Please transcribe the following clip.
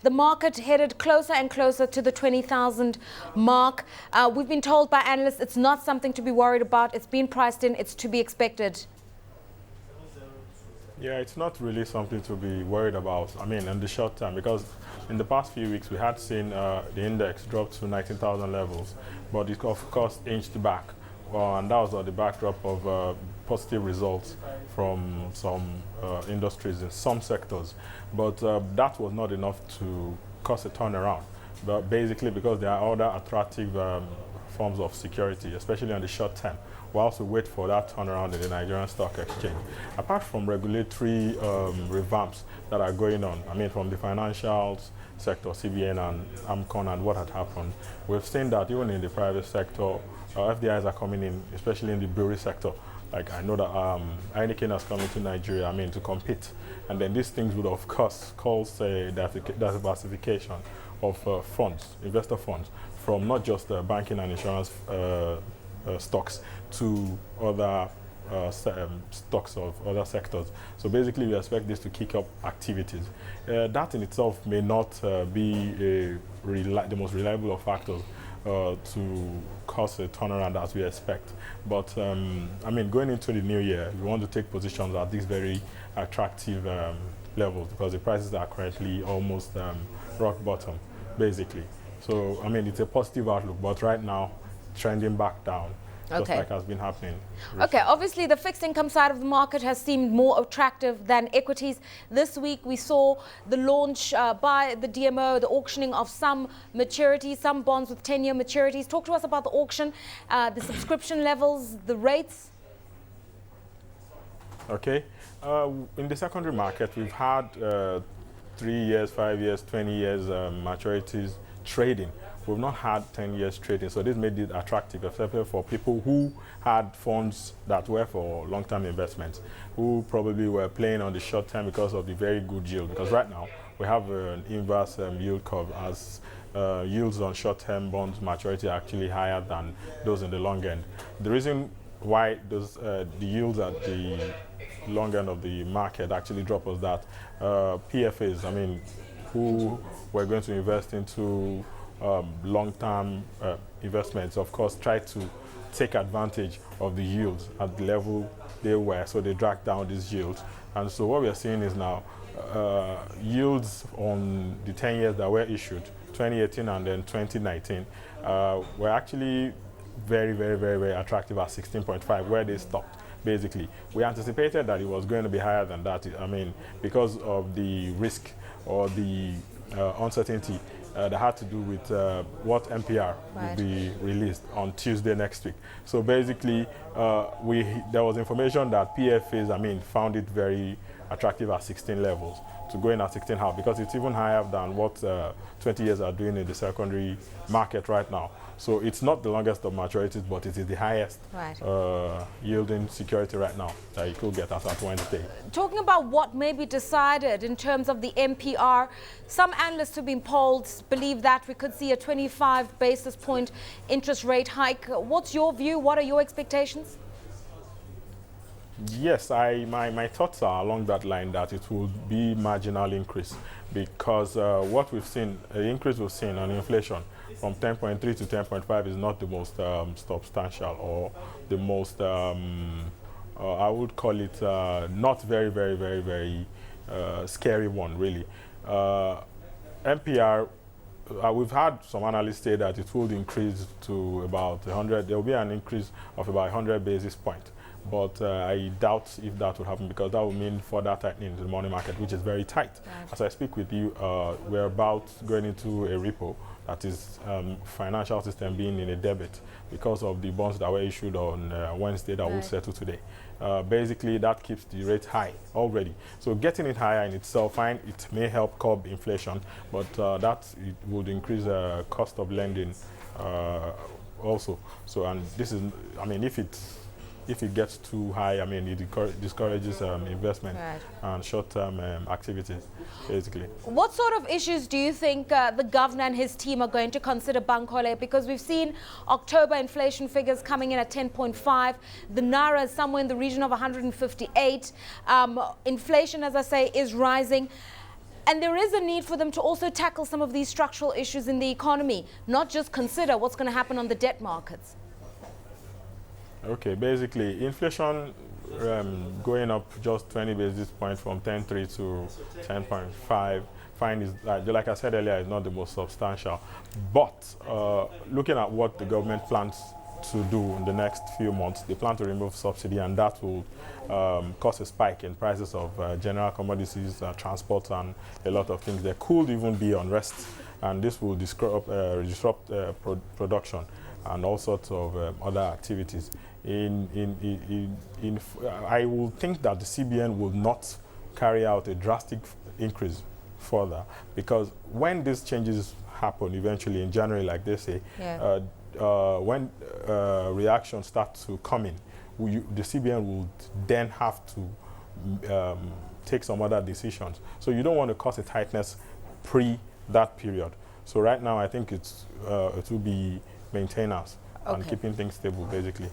the market headed closer and closer to the 20,000 mark. We've been told by analysts it's not something to be worried about. It's been priced in. It's to be expected. Yeah, it's not really something to be worried about, I mean, in the short term, because in the past few weeks we had seen the index drop to 19,000 levels, but it of course inched back. And that was on the backdrop of positive results from some industries in some sectors. But that was not enough to cause a turnaround. But basically because there are other attractive forms of security, especially on the short term. We also wait for that turnaround in the Nigerian Stock Exchange. Apart from regulatory revamps that are going on, I mean from the financials sector, CBN and AMCON and what had happened, we've seen that even in the private sector, FDIs are coming in, especially in the brewery sector. Like I know that Heineken has come into Nigeria, I mean, to compete. And then these things would of course cause a diversification of funds, investor funds, from not just banking and insurance stocks to other stocks of other sectors. So basically we expect this to kick up activities. That in itself may not be the most reliable of factors to cause a turnaround as we expect. But I mean, going into the new year, we want to take positions at these very attractive levels because the prices are currently almost rock bottom, basically. So I mean, it's a positive outlook, but right now, trending back down, just like has been happening recently. Okay, obviously the fixed income side of the market has seemed more attractive than equities. This week we saw the launch by the DMO, the auctioning of some maturities, some bonds with 10-year maturities. Talk to us about the auction, the subscription levels, the rates. Okay, in the secondary market we've had 3 years, 5 years, 20 years maturities trading. We've not had 10 years trading, so this made it attractive, especially for people who had funds that were for long-term investments, who probably were playing on the short term because of the very good yield. Because right now, we have an inverse yield curve as yields on short-term bonds maturity are actually higher than those in the long end. The reason why those, the yields at the long end of the market actually drop was that PFAs, I mean, who were going to invest into long-term investments, of course, try to take advantage of the yields at the level they were, so they dragged down these yields. And so what we are seeing is now yields on the 10 years that were issued, 2018 and then 2019, were actually very, very, very, very attractive at 16.5, where they stopped. Basically, we anticipated that it was going to be higher than that. I mean, because of the risk or the uncertainty that had to do with what MPR will be released on Tuesday next week. So basically, there was information that PFAs, I mean, found it very attractive at 16 levels to go in at 16.5 because it's even higher than what 20 years are doing in the secondary market right now. So it's not the longest of maturities, but it is the highest yielding security right now that you could get as at Wednesday. Talking about what may be decided in terms of the MPR, some analysts who've been polled believe that we could see a 25 basis point interest rate hike. What's your view? What are your expectations? Yes, my thoughts are along that line that it will be marginal increase because what we've seen, the increase we've seen on inflation from 10.3 to 10.5 is not the most substantial or the most, I would call it not very, very, very, very scary one, really. MPR, we've had some analysts say that it will increase to about 100, there will be an increase of about 100 basis points. But I doubt if that would happen because that would mean further tightening to the money market, which is very tight. Right. As I speak with you, we're about going into a repo that is financial system being in a debit because of the bonds that were issued on Wednesday that will settle today. Basically, that keeps the rate high already. So getting it higher in itself, fine, it may help curb inflation, but it would increase the cost of lending also. So, and this is, I mean, if it gets too high, I mean, it discourages investment and short-term activities, basically. What sort of issues do you think the governor and his team are going to consider, Bankole? Because we've seen October inflation figures coming in at 10.5. The Naira is somewhere in the region of 158. Inflation, as I say, is rising. And there is a need for them to also tackle some of these structural issues in the economy, not just consider what's going to happen on the debt markets. Okay, basically, inflation going up just 20 basis points from 10.3 to 10.5. Fine is, like I said earlier, is not the most substantial. But looking at what the government plans to do in the next few months, they plan to remove subsidy, and that will cause a spike in prices of general commodities, transport, and a lot of things. There could even be unrest, and this will disrupt production and all sorts of other activities. I will think that the CBN will not carry out a drastic increase further, because when these changes happen eventually in January, like they say, yeah. When reactions start to come in, the CBN will then have to take some other decisions. So you don't want to cause a tightness pre that period. So right now, I think it will be maintenance and keeping things stable, basically.